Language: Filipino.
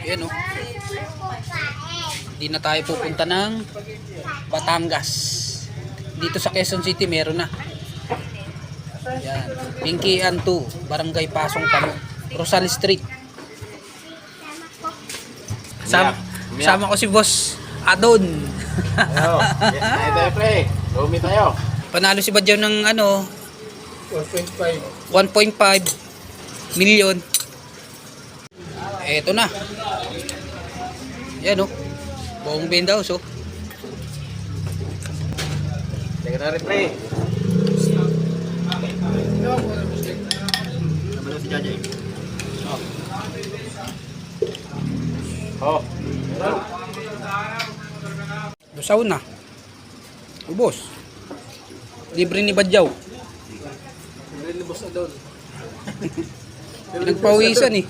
Ayan oh. Hindi na tayo pupunta ng Batangas. Dito sa Quezon City meron na. Yan. Pinkian 2, Barangay Pasong Tamo, Rosal Street. Sama ko si Boss Adon. Ayo, tayo pre. Lumi tayo. Panalo si Badyaw ng ano 1.5 million. Eto na. Yan oh. Buong Bendaus oh. Teka na rin pre. Nabalo si Jajay. Oh. Lusaw na. Ubos. Libre ni Badyaw. Libre ni Boss Adon. Pinagpawisan eh.